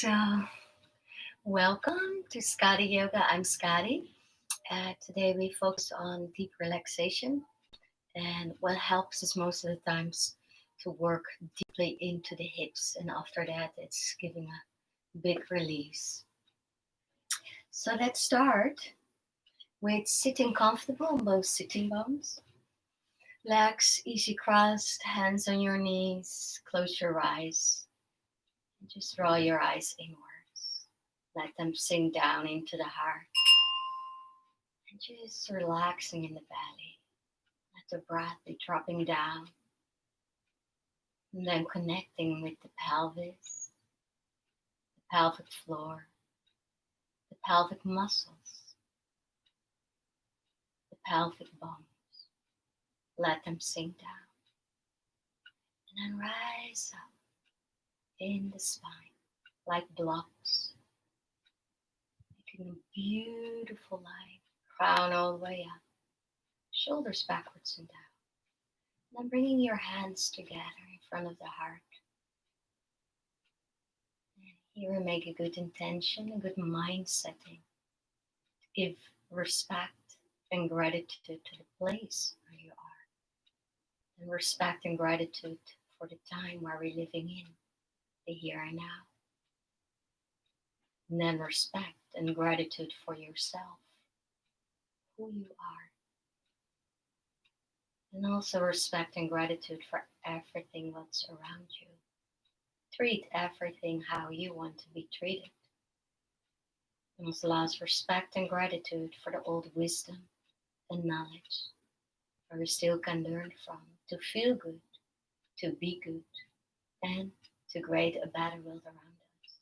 So, welcome to Skadi Yoga. I'm Skadi. Today we focus on deep relaxation and what helps us most of the times to work deeply into the hips, and after that, it's giving a big release. So, let's start with sitting comfortable on both sitting bones. Legs easy crossed, hands on your knees, close your eyes, and just draw your eyes inwards. Let them sink down into the heart. And just relaxing in the belly. Let the breath be dropping down. And then connecting with the pelvis, the pelvic floor, the pelvic muscles, the pelvic bones. Let them sink down. And then rise up in the spine like blocks, making a beautiful line. Crown all the way up, shoulders backwards and down. Then bringing your hands together in front of the heart. And here we make a good intention, a good mind setting to give respect and gratitude to the place where you are. And respect and gratitude for the time where we're living in, the here and now. And then respect and gratitude for yourself, who you are. And also respect and gratitude for everything that's around you. Treat everything how you want to be treated. And also allows respect and gratitude for the old wisdom and knowledge where we still can learn from to feel good, to be good, and to create a better world around us.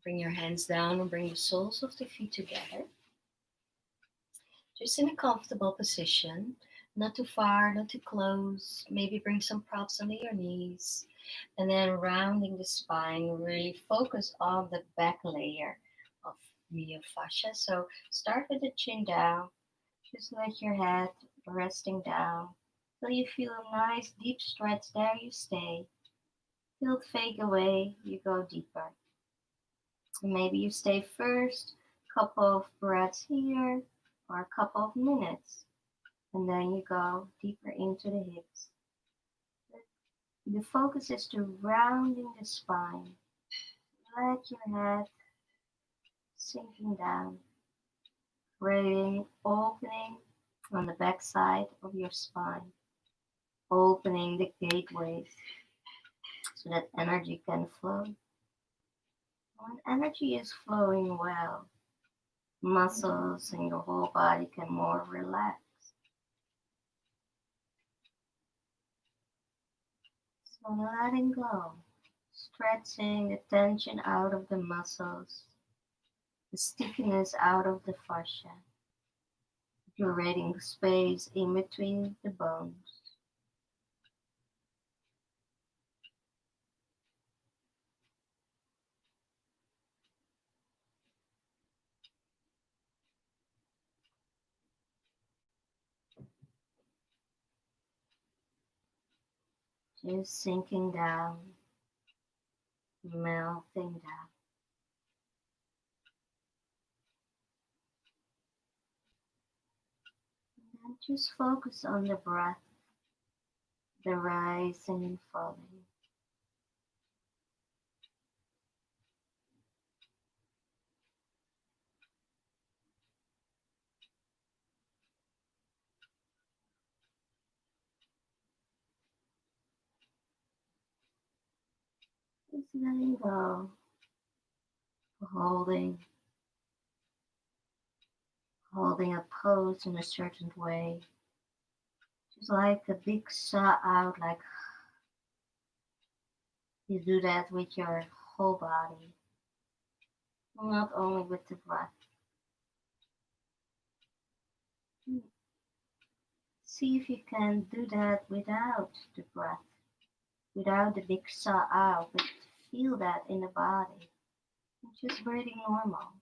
Bring your hands down and bring the soles of the feet together. Just in a comfortable position, not too far, not too close. Maybe bring some props under your knees. And then rounding the spine, really focus on the back layer of myofascia. So start with the chin down. Just let your head resting down. Till you feel a nice deep stretch, there you stay. Feel it fade away, you go deeper. And maybe you stay first, couple of breaths here, or a couple of minutes. And then you go deeper into the hips. The focus is to rounding the spine. Let your head sinking down, creating opening on the back side of your spine, opening the gateways so that energy can flow. When energy is flowing well, muscles and your whole body can more relax. So letting go, stretching the tension out of the muscles, the stickiness out of the fascia, creating space in between the bones. Just sinking down, melting down. And just focus on the breath, the rising and falling. Just letting go, holding a pose in a certain way. Just like a big sigh out, like you do that with your whole body, not only with the breath. See if you can do that without the breath, without the big sigh out, but feel that in the body. Just breathing normal.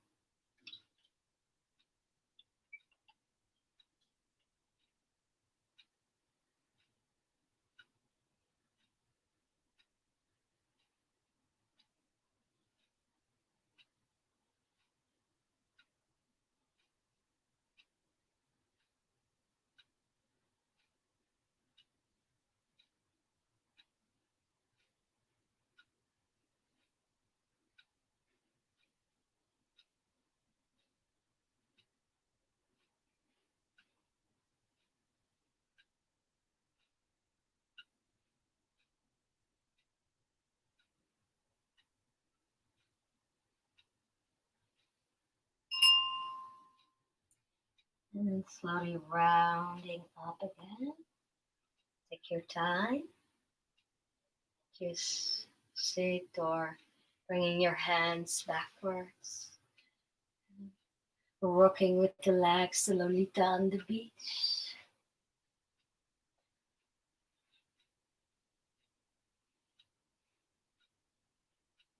And then slowly rounding up again. Take your time. Just sit or bringing your hands backwards. Rocking with the legs slowly down the beach.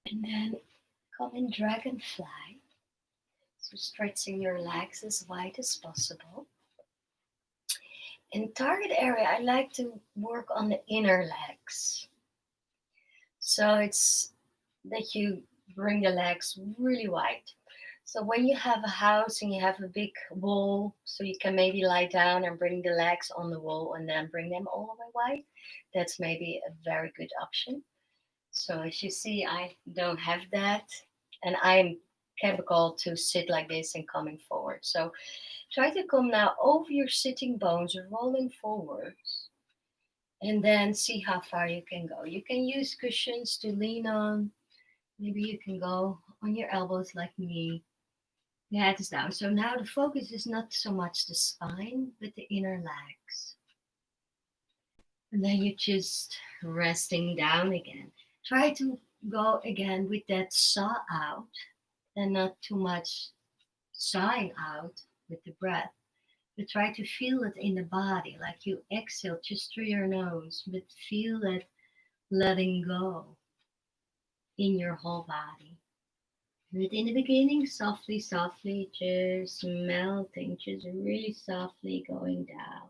And then come in Dragonfly. So stretching your legs as wide as possible. In target area, I like to work on the inner legs. So it's that you bring the legs really wide. So when you have a house and you have a big wall, so you can maybe lie down and bring the legs on the wall and then bring them all the way wide. That's maybe a very good option. So as you see, I don't have that, and I'm capable to sit like this and coming forward. So try to come now over your sitting bones, rolling forwards, and then see how far you can go. You can use cushions to lean on. Maybe you can go on your elbows like me. The head is down. So now the focus is not so much the spine, but the inner legs. And then you just resting down again. Try to go again with that saw out and not too much sighing out with the breath. But try to feel it in the body, like you exhale just through your nose, but feel it letting go in your whole body. But in the beginning, softly, softly, just melting, just really softly going down.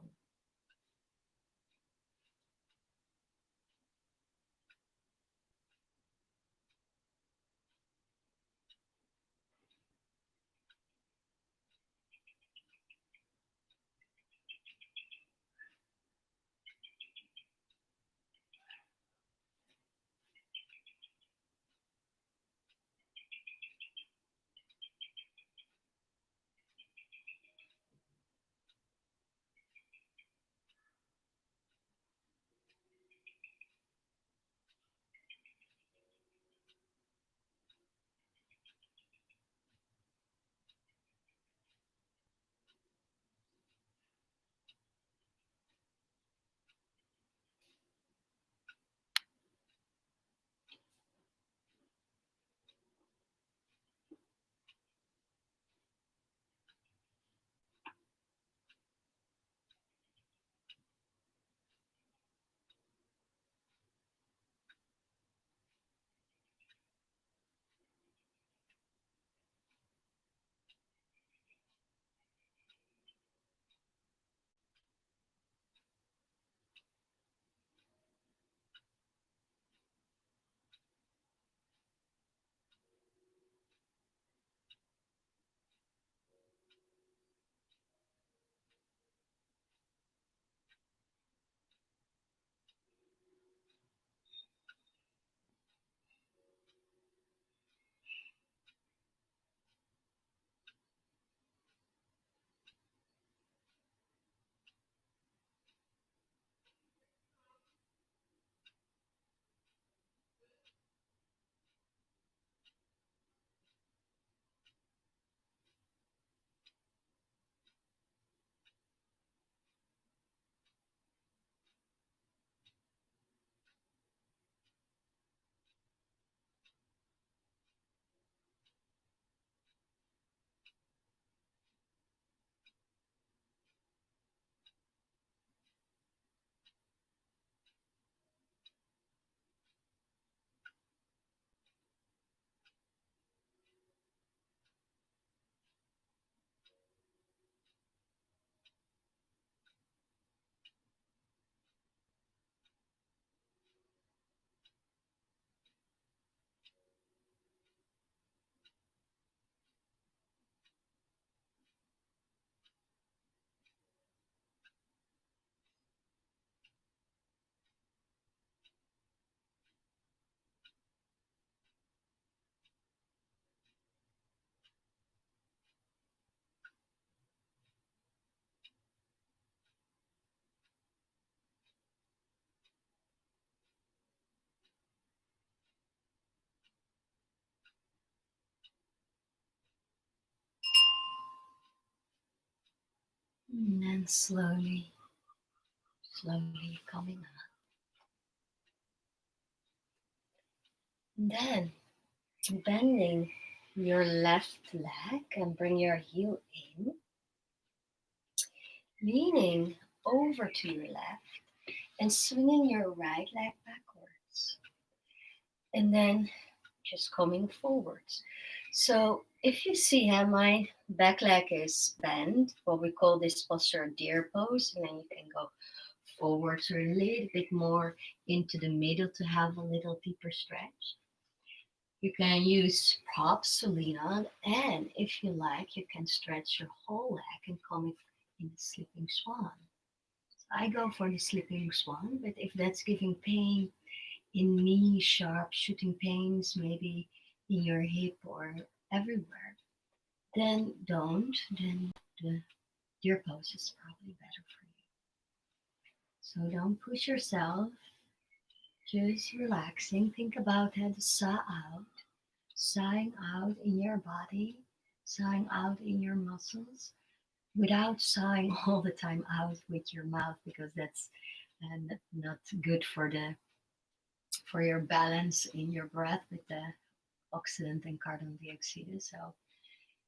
And then slowly, slowly coming up. And then bending your left leg and bring your heel in, leaning over to your left and swinging your right leg backwards. And then just coming forwards. So if you see how my back leg is bent, what we call this posterior deer pose, and then you can go forwards or a little bit more into the middle to have a little deeper stretch. You can use props to lean on, and if you like, you can stretch your whole leg and come in the sleeping swan. So I go for the sleeping swan, but if that's giving pain in knee, sharp shooting pains, maybe in your hip or everywhere, then don't. Then the deer pose is probably better for you. So don't push yourself, just relaxing. Think about how to sigh out, sighing out in your body, sighing out in your muscles, without sighing all the time out with your mouth because that's not good for your balance in your breath with the oxidant and carbon dioxide. So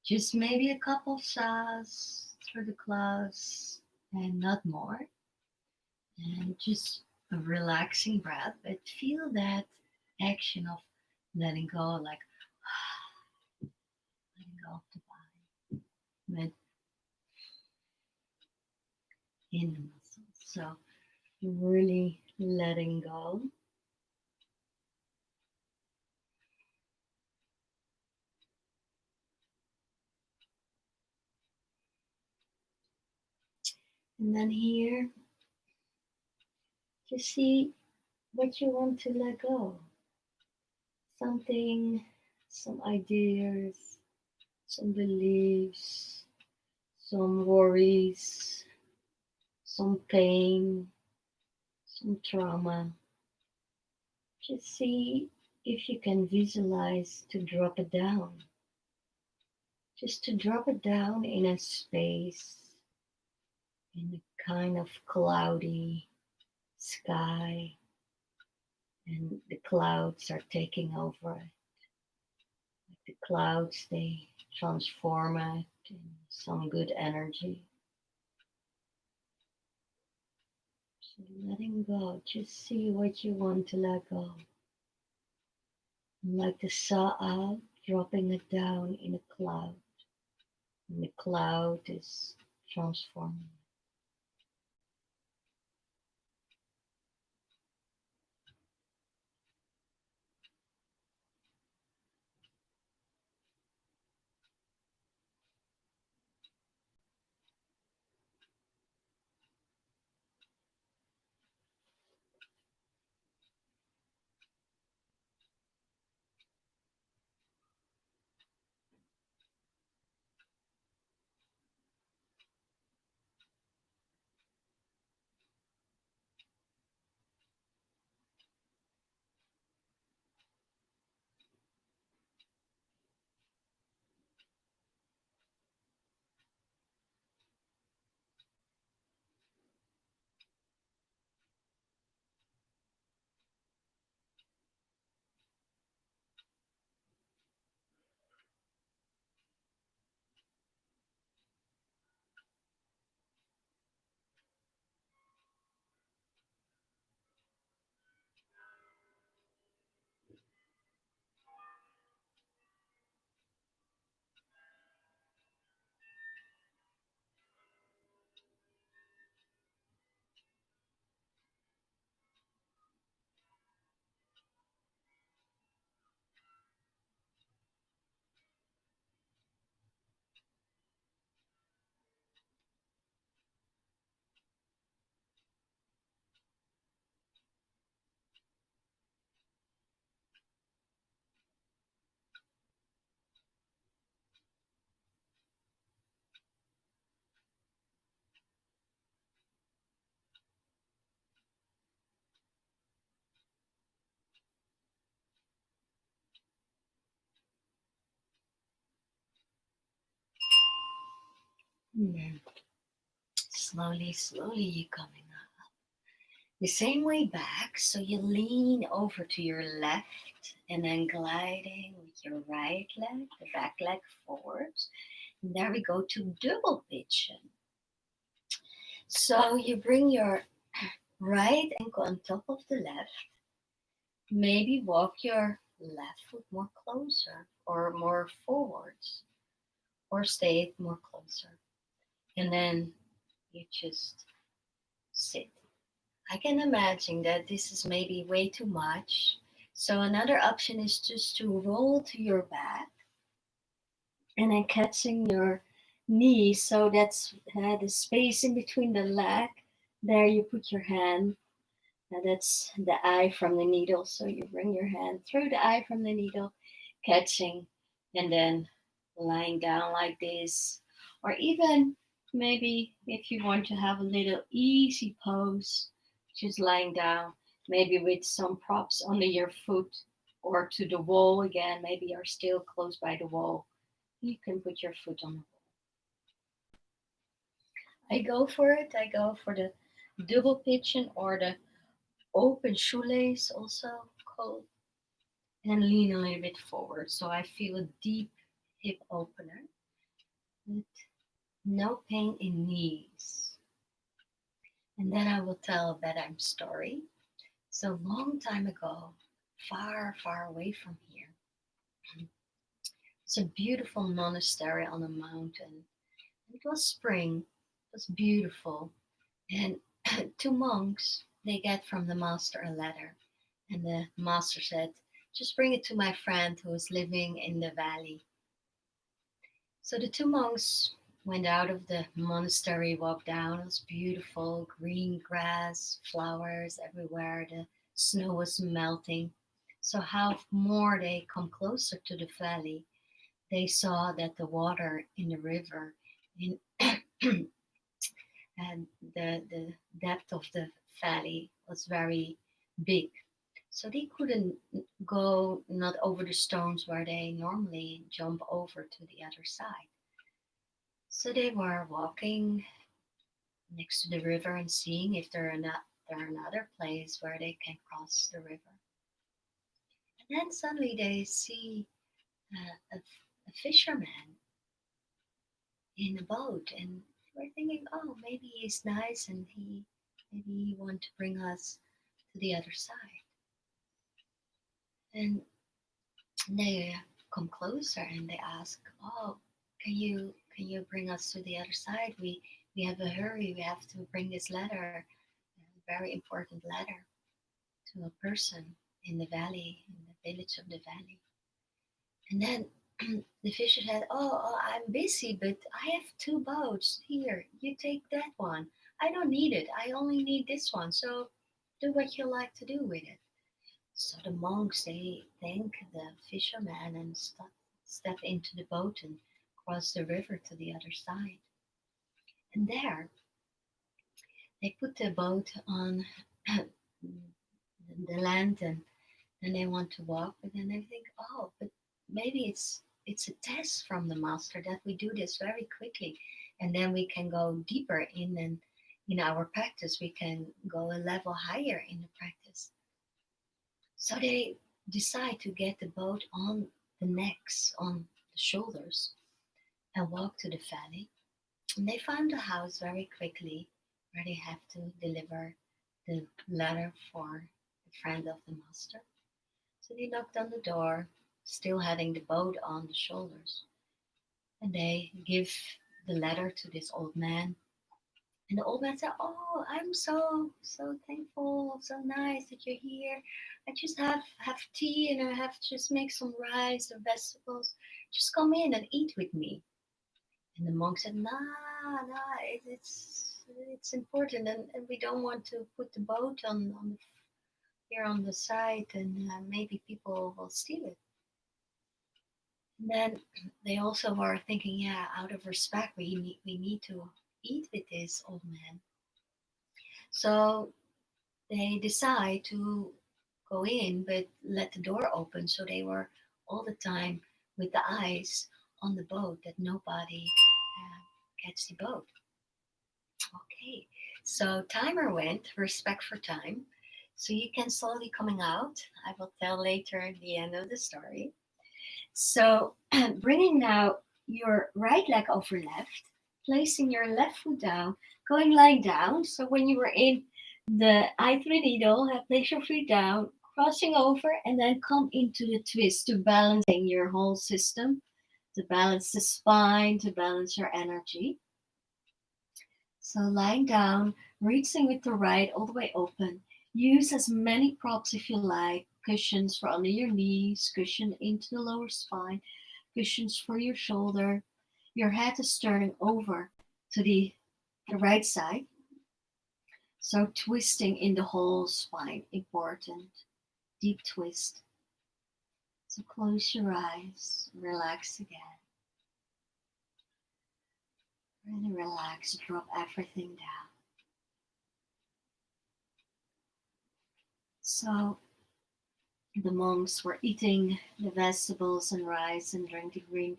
just maybe a couple of sighs through the clouds and not more. And just a relaxing breath, but feel that action of letting go, like letting go of the body, but in the muscles. So really letting go. And then here, just see what you want to let go. Something, some ideas, some beliefs, some worries, some pain, some trauma. Just see if you can visualize to drop it down. Just to drop it down in a space, in a kind of cloudy sky, and the clouds are taking over it. Like the clouds, they transform it in some good energy. So letting go, just see what you want to let go. And like the saw out, dropping it down in a cloud. And the cloud is transforming. And then slowly you coming up. The same way back, so you lean over to your left and then gliding with your right leg, the back leg forwards. And there we go to double pigeon. So you bring your right ankle on top of the left. Maybe walk your left foot more closer or more forwards or stay it more closer. And then you just sit. I can imagine that this is maybe way too much. So another option is just to roll to your back and then catching your knee. So that's the space in between the leg. There you put your hand. That's the eye from the needle. So you bring your hand through the eye from the needle, catching, and then lying down like this. Or even maybe if you want to have a little easy pose, just lying down, maybe with some props under your foot or to the wall again. Maybe you're still close by the wall. You can put your foot on the wall. I go for it. I go for the double pigeon or the open shoelace, also called, and lean a little bit forward. So I feel a deep hip opener with no pain in knees. And then I will tell a bedtime story. So long time ago, far away from here, it's a beautiful monastery on a mountain. It was spring. It was beautiful. And two monks, they get from the master a letter. And the master said, just bring it to my friend who is living in the valley. So the two monks went out of the monastery, walked down. It was beautiful, green grass, flowers everywhere. The snow was melting. So how more they come closer to the valley, they saw that the water in the river in and the depth of the valley was very big. So they couldn't go not over the stones where they normally jump over to the other side. So they were walking next to the river and seeing if there another place where they can cross the river. And then suddenly they see a fisherman in a boat, and we're thinking, oh, maybe he's nice and maybe he want to bring us to the other side. And they come closer and they ask, oh, can you bring us to the other side? We have a hurry. We have to bring this letter, a very important letter, to a person in the valley, in the village of the valley. And then the fisher said, I'm busy, but I have two boats here. You take that one. I don't need it. I only need this one. So do what you like to do with it. So the monks, they thank the fisherman and step into the boat and cross the river to the other side. And there, they put the boat on the land, and then they want to walk, but then they think, oh, but maybe it's a test from the master that we do this very quickly, and then we can go deeper and in our practice we can go a level higher in the practice. So they decide to get the boat on the necks, on the shoulders, and walk to the valley. And they found a house very quickly where they have to deliver the letter for the friend of the master. So they knocked on the door, still having the boat on the shoulders. And they give the letter to this old man. And the old man said, oh, I'm so thankful, so nice that you're here. I just have tea and I have just make some rice or vegetables. Just come in and eat with me. And the monk said, nah, it's important, and we don't want to put the boat here on the side, and maybe people will steal it. And then they also were thinking, yeah, out of respect, we need to eat with this old man. So they decide to go in, but let the door open. So they were all the time with the eyes on the boat that nobody gets the boat. Okay, so timer went, respect for time. So you can slowly coming out. I will tell later at the end of the story. So bringing now your right leg over left, placing your left foot down, going lying down. So when you were in the ivory needle, place your feet down, crossing over, and then come into the twist to balancing your whole system, to balance the spine, to balance your energy. So lying down, reaching with the right all the way open. Use as many props if you like. Cushions for under your knees, cushion into the lower spine, cushions for your shoulder. Your head is turning over to the right side. So twisting in the whole spine, important. Deep twist. So close your eyes, relax again. Really relax, drop everything down. So the monks were eating the vegetables and rice and drinking green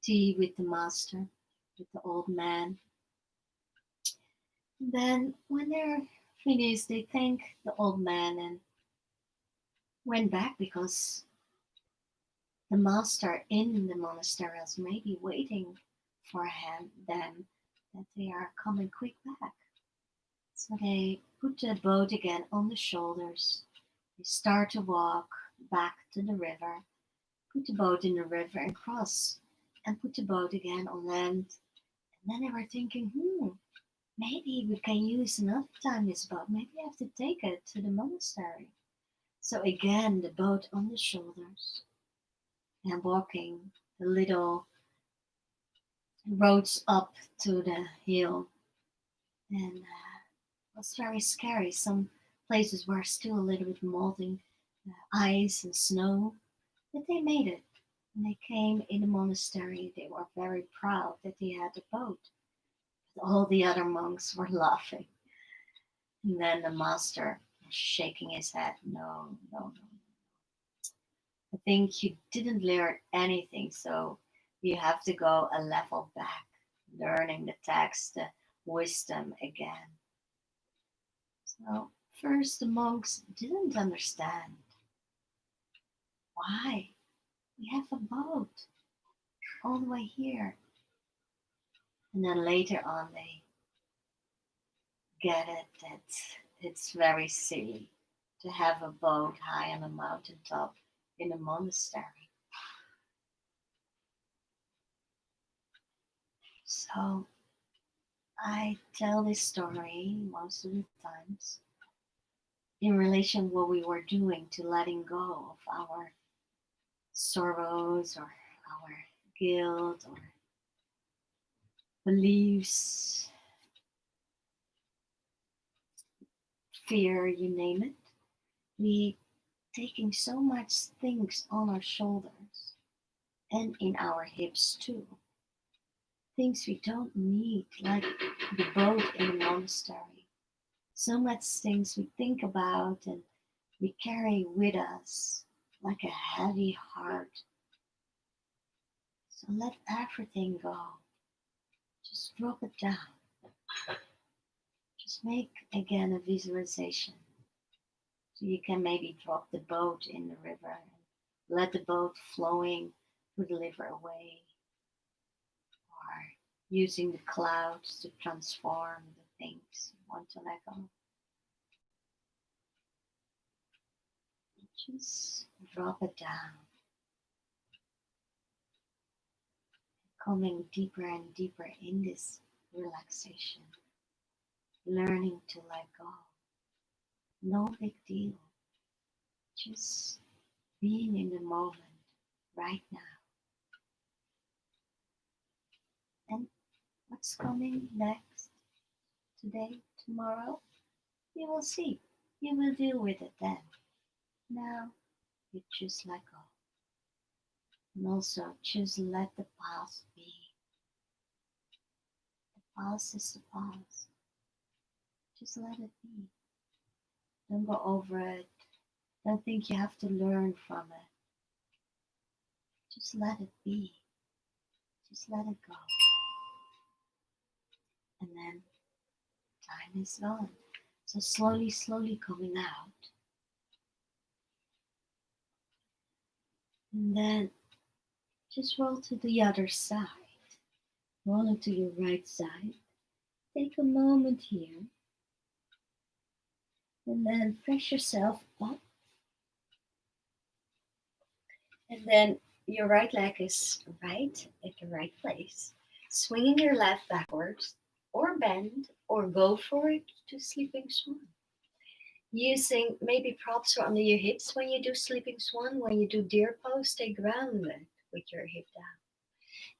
tea with the master, with the old man. And then when they're finished, they thank the old man and went back because the master in the monastery was maybe waiting for them, that they are coming quick back. So they put the boat again on the shoulders. They start to walk back to the river, put the boat in the river and cross, and put the boat again on land. And then they were thinking, maybe we can use another time this boat. Maybe I have to take it to the monastery. So again, the boat on the shoulders and walking the little roads up to the hill. And it was very scary. Some places were still a little bit melting ice and snow, but they made it. When they came in the monastery, they were very proud that they had a boat. But all the other monks were laughing. And then the master was shaking his head. No, no, no. I think you didn't learn anything, so you have to go a level back, learning the text, the wisdom again. So first the monks didn't understand why we have a boat all the way here. And then later on they get it that it's very silly to have a boat high on a mountaintop in a monastery. So I tell this story most of the times in relation what we were doing to letting go of our sorrows or our guilt or beliefs, fear, you name it. We taking so much things on our shoulders and in our hips too. Things we don't need, like the boat in the monastery. So much things we think about and we carry with us like a heavy heart. So let everything go. Just drop it down. Just make again a visualization. So you can maybe drop the boat in the river and let the boat flowing to the river away. Or using the clouds to transform the things you want to let go. Just drop it down. Coming deeper and deeper in this relaxation. Learning to let go. No big deal. Just being in the moment right now. And what's coming next? Today, tomorrow? You will see. You will deal with it then. Now, you just let go. And also, just let the past be. The past is the past. Just let it be. Don't go over it. Don't think you have to learn from it. Just let it be. Just let it go. And then Time is gone. So slowly, slowly coming out. And then just roll to the other side. Rolling to your right side. Take a moment here. And then press yourself up. And then your right leg is right at the right place. Swinging your left backwards, or bend, or go for it to sleeping swan. Using maybe props under your hips when you do sleeping swan. When you do deer pose, stay grounded with your hip down.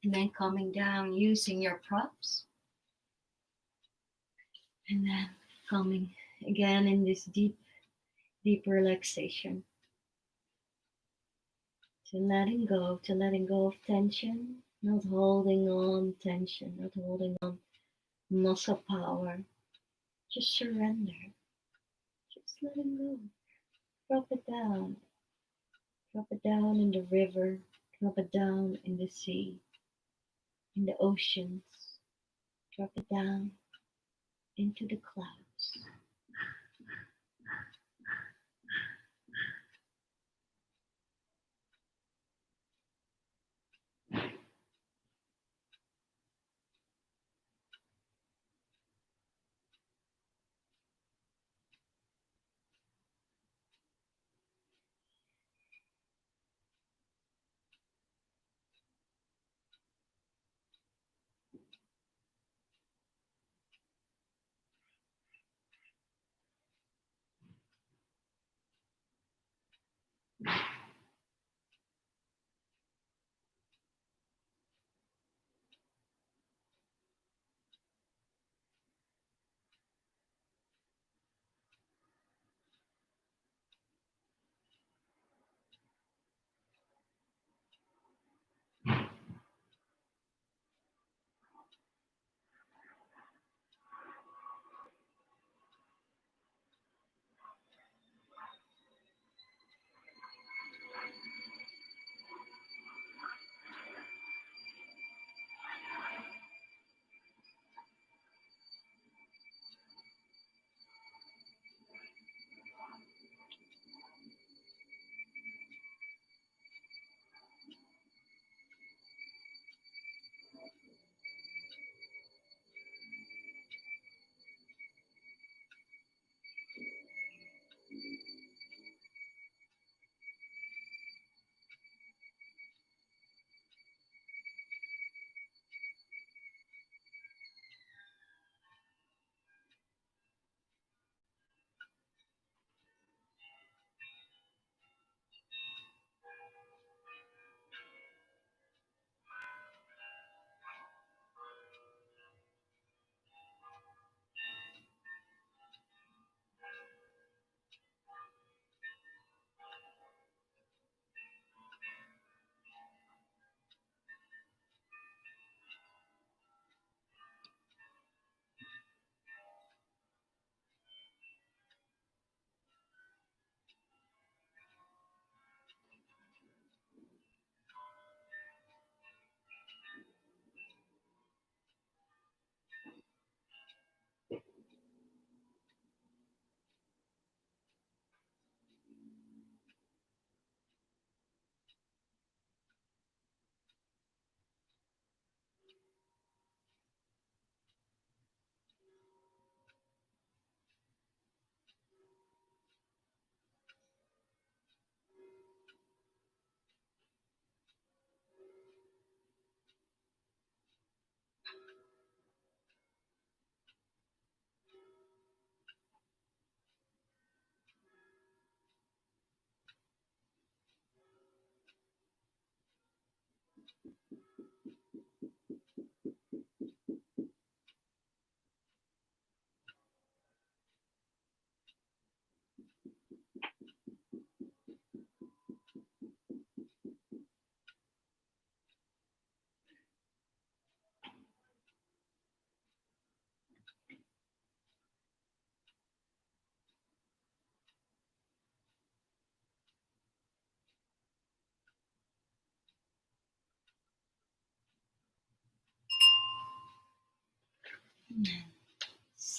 And then coming down using your props. And then coming again in this deep, deep relaxation. To letting go of tension, not holding on tension, not holding on muscle power. Just surrender. Just letting go. Drop it down. Drop it down in the river. Drop it down in the sea, in the oceans. Drop it down into the clouds.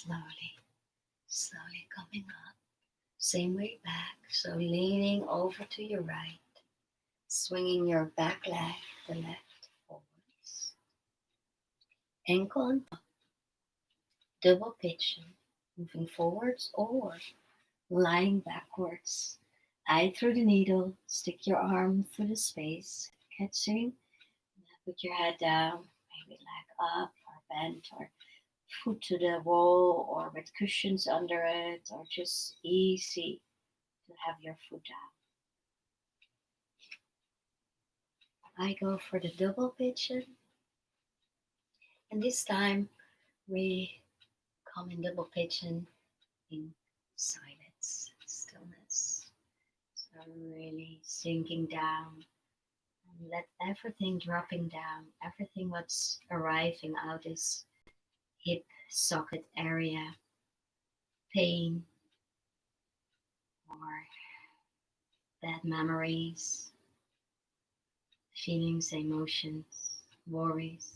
Slowly, slowly coming up. Same way back. So leaning over to your right, swinging your back leg, the left, forwards. Ankle on top, double pigeon, moving forwards or lying backwards. Eye through the needle, stick your arm through the space, catching. Put your head down, maybe leg up or bent or foot to the wall or with cushions under it or just easy to have your foot down. I go for the double pigeon, and this time we come in double pigeon in silence, stillness. So really sinking down and let everything dropping down, everything what's arriving out is hip socket area, pain or bad memories, feelings, emotions, worries,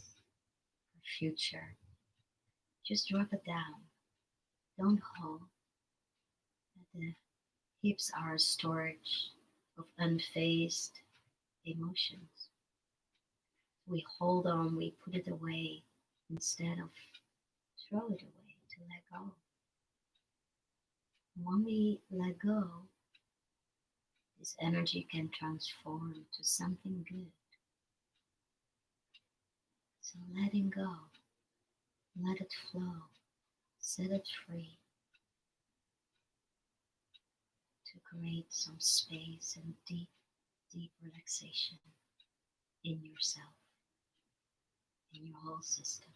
future. Just drop it down. Don't hold. The hips are storage of unfaced emotions. We hold on, we put it away instead of throw it away to let go. When we let go, this energy can transform to something good. So letting go, let it flow, set it free to create some space and deep, deep relaxation in yourself, in your whole system.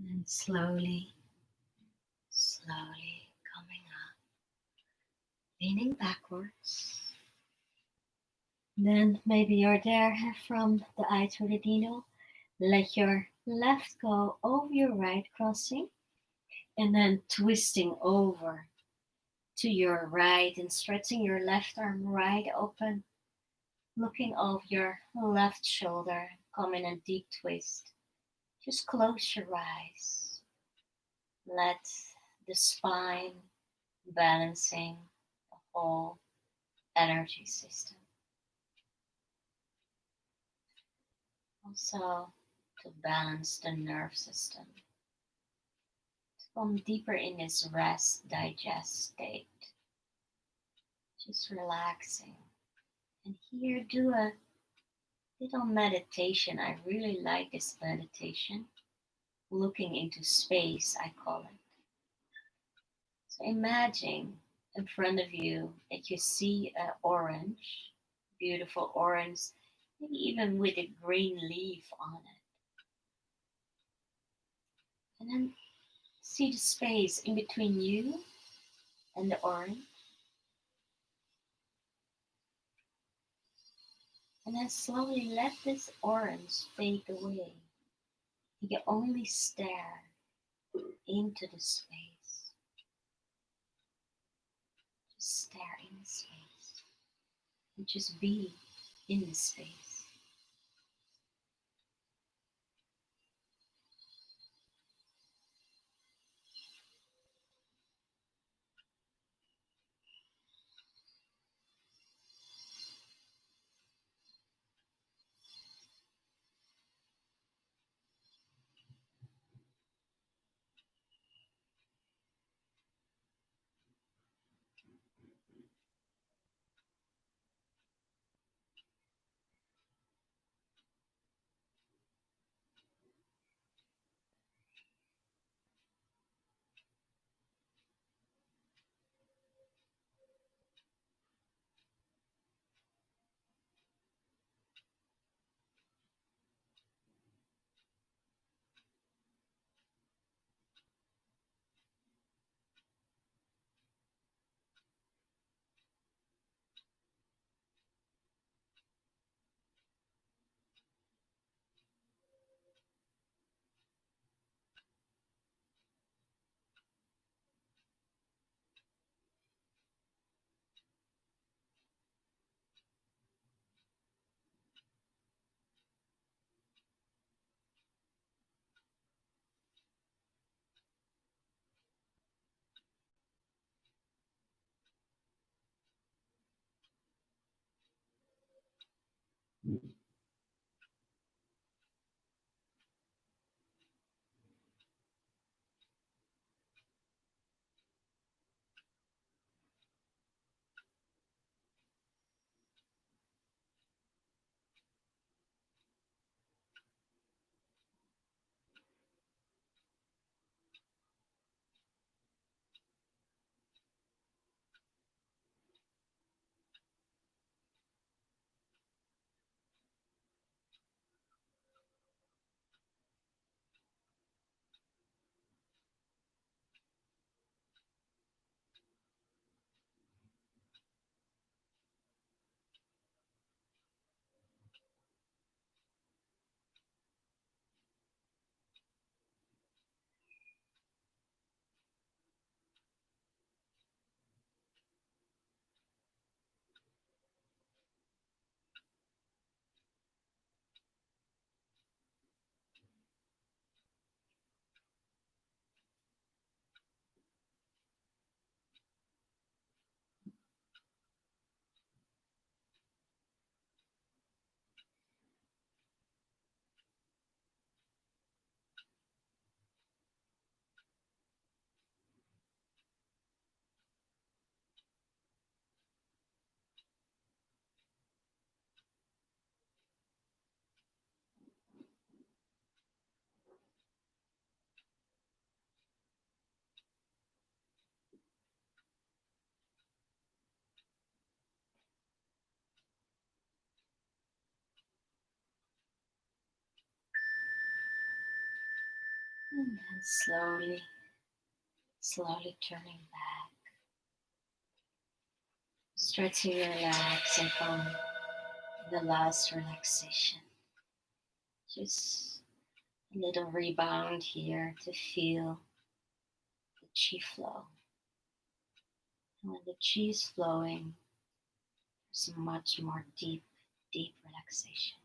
And slowly, slowly coming up, leaning backwards. Then maybe you're there from the eye to the needle. Let your left go over your right, crossing, and then twisting over to your right and stretching your left arm right open, looking over your left shoulder, come in a deep twist. Just close your eyes. Let the spine balancing the whole energy system. Also to balance the nerve system. To come deeper in this rest digest state. Just relaxing. And here do a little meditation. I really like this meditation. Looking into space, I call it. So imagine in front of you that you see an orange, beautiful orange, maybe even with a green leaf on it. And then see the space in between you and the orange. And then slowly let this orange fade away. You can only stare into the space. Just stare in the space. And just be in the space. And then slowly turning back, stretching your legs and from the last relaxation. Just a little rebound here to feel the chi flow. And when the chi is flowing, there's much more deep relaxation.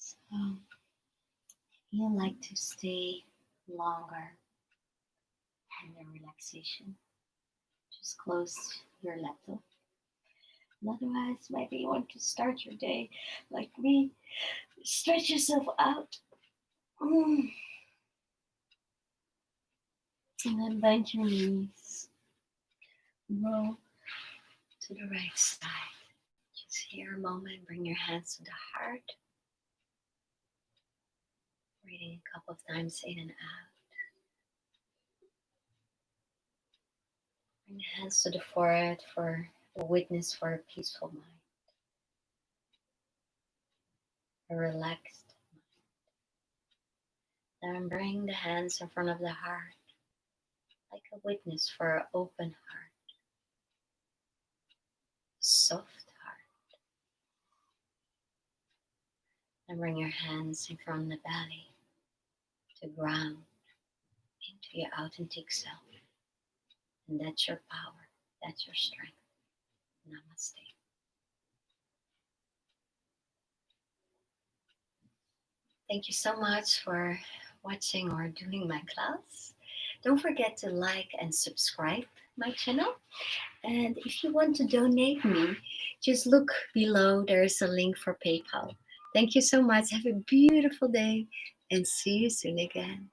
So if you like to stay longer in the relaxation, just close your laptop. And otherwise, maybe you want to start your day like me. Stretch yourself out. And then bend your knees. Roll to the right side. Just here a moment. Bring your hands to the heart. Breathing a couple of times in and out. Bring the hands to the forehead for a witness for a peaceful mind. A relaxed mind. Then bring the hands in front of the heart like a witness for an open heart. A soft heart. And bring your hands in front of the belly to ground into your authentic self. And that's your power. That's your strength. Namaste. Thank you so much for watching or doing my class. Don't forget to like and subscribe my channel. And if you want to donate me, just look below. There's a link for PayPal. Thank you so much. Have a beautiful day and see you soon again.